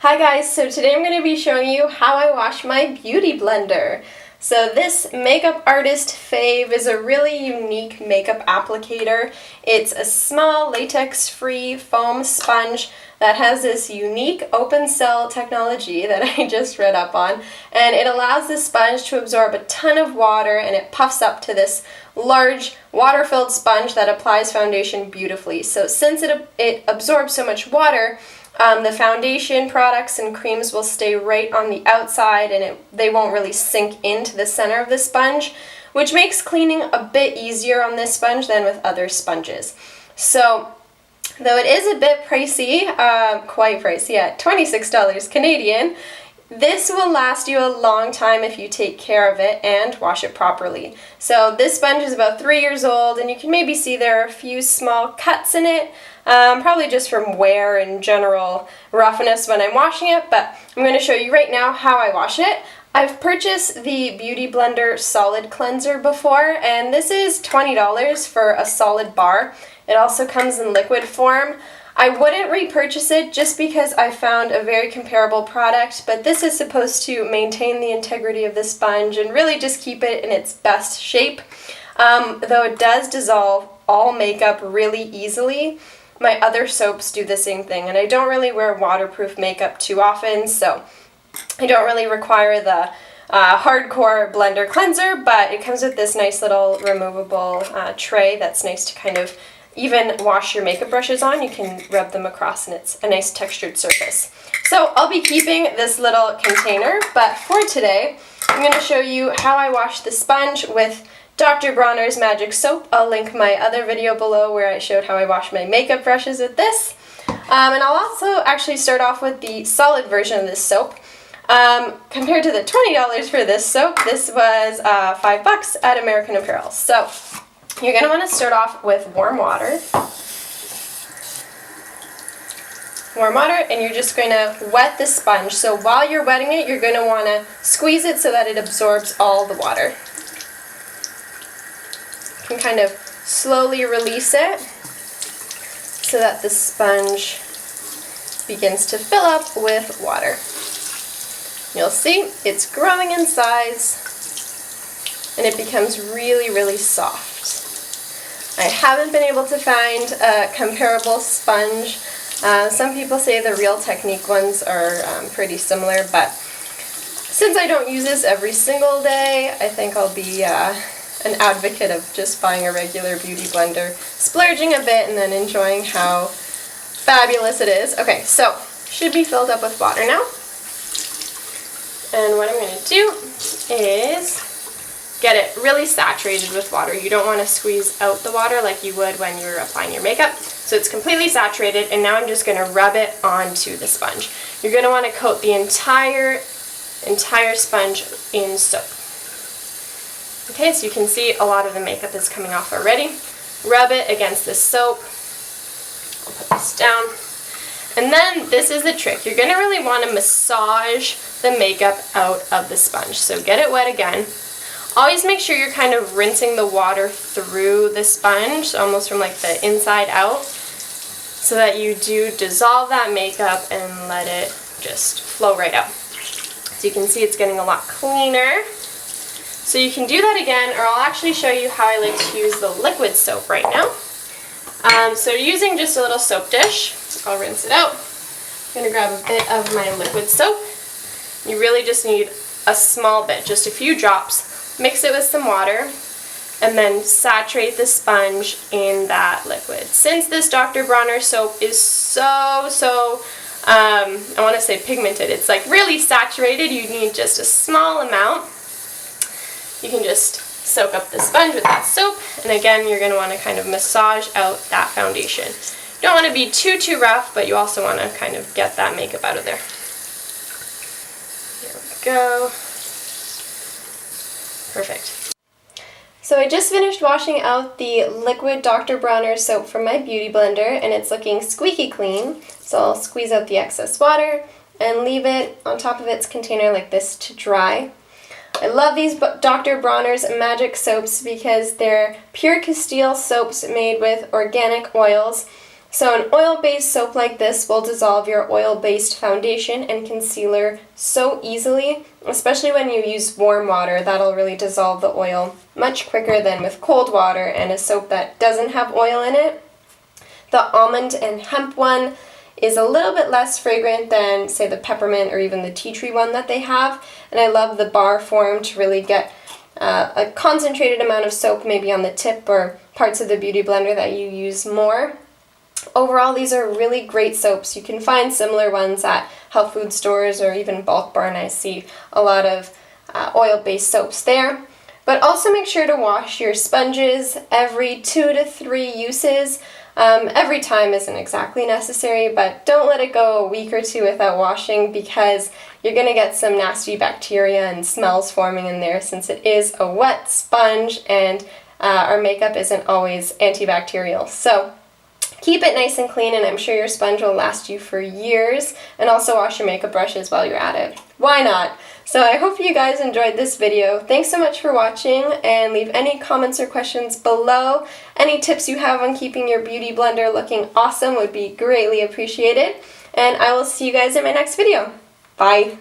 Hi guys, so today I'm going to be showing you how I wash my Beautyblender. So this Makeup Artist Fave is a really unique makeup applicator. It's a small latex-free foam sponge that has this unique open cell technology that I just read up on, and it allows the sponge to absorb a ton of water, and it puffs up to this large water-filled sponge that applies foundation beautifully. So since it absorbs so much water, the foundation products and creams will stay right on the outside, and they won't really sink into the center of the sponge, which makes cleaning a bit easier on this sponge than with other sponges. So though it is a bit pricey, quite pricey at $26 Canadian, this will last you a long time if you take care of it and wash it properly. So this sponge is about 3 years old, and you can maybe see there are a few small cuts in it, probably just from wear and general roughness when I'm washing it, but I'm going to show you right now how I wash it. I've purchased the Beautyblender Solid Cleanser before, and this is $20 for a solid bar. It also comes in liquid form. I wouldn't repurchase it just because I found a very comparable product, but this is supposed to maintain the integrity of the sponge and really just keep it in its best shape. Though it does dissolve all makeup really easily, my other soaps do the same thing, and I don't really wear waterproof makeup too often, so I don't really require the hardcore blender cleanser, but it comes with this nice little removable tray that's nice to kind of even wash your makeup brushes on. You can rub them across and it's a nice textured surface. So I'll be keeping this little container, but for today I'm going to show you how I wash the sponge with Dr. Bronners Magic Soap. I'll link my other video below where I showed how I wash my makeup brushes with this. And I'll also actually start off with the solid version of this soap. Compared to the $20 for this soap, this was $5 at American Apparel. So you're going to want to start off with warm water. And you're just going to wet the sponge. So while you're wetting it, you're going to want to squeeze it so that it absorbs all the water. You can kind of slowly release it so that the sponge begins to fill up with water. You'll see it's growing in size and it becomes really, really soft. I haven't been able to find a comparable sponge. Some people say the Real Technique ones are pretty similar, but since I don't use this every single day, I think I'll be an advocate of just buying a regular Beautyblender, splurging a bit, and then enjoying how fabulous it is. Okay, so should be filled up with water now. And what I'm going to do is get it really saturated with water. You don't want to squeeze out the water like you would when you're applying your makeup. So it's completely saturated, and now I'm just going to rub it onto the sponge. You're going to want to coat the entire sponge in soap. Okay, so you can see a lot of the makeup is coming off already. Rub it against the soap. I'll put this down. And then this is the trick. You're going to really want to massage the makeup out of the sponge. So get it wet again. Always make sure you're kind of rinsing the water through the sponge, almost from like the inside out, so that you do dissolve that makeup and let it just flow right out. So you can see it's getting a lot cleaner. So you can do that again, or I'll actually show you how I like to use the liquid soap right now. So using just a little soap dish, I'll rinse it out. I'm going to grab a bit of my liquid soap. You really just need a small bit, just a few drops. Mix it with some water, and then saturate the sponge in that liquid. Since this Dr. Bronner soap is I want to say pigmented, it's like really saturated, you need just a small amount. You can just soak up the sponge with that soap, and again, you're going to want to kind of massage out that foundation. You don't want to be too rough, but you also want to kind of get that makeup out of there. There we go. Perfect. So I just finished washing out the liquid Dr. Bronner soap from my Beautyblender, and it's looking squeaky clean. So I'll squeeze out the excess water and leave it on top of its container like this to dry. I love these Dr. Bronner's Magic Soaps because they're pure Castile soaps made with organic oils. So an oil-based soap like this will dissolve your oil-based foundation and concealer so easily, especially when you use warm water. That'll really dissolve the oil much quicker than with cold water and a soap that doesn't have oil in it. The almond and hemp one is a little bit less fragrant than, say, the peppermint or even the tea tree one that they have, and I love the bar form to really get a concentrated amount of soap maybe on the tip or parts of the Beauty Blender that you use more. Overall, these are really great soaps. You can find similar ones at health food stores or even Bulk Barn. I see a lot of oil-based soaps there. But also make sure to wash your sponges every 2 to 3 uses. Every time isn't exactly necessary, but don't let it go a week or 2 without washing, because you're going to get some nasty bacteria and smells forming in there, since it is a wet sponge and our makeup isn't always antibacterial. So keep it nice and clean, and I'm sure your sponge will last you for years. And also wash your makeup brushes while you're at it. Why not? So I hope you guys enjoyed this video. Thanks so much for watching, and leave any comments or questions below. Any tips you have on keeping your Beauty Blender looking awesome would be greatly appreciated. And I will see you guys in my next video. Bye!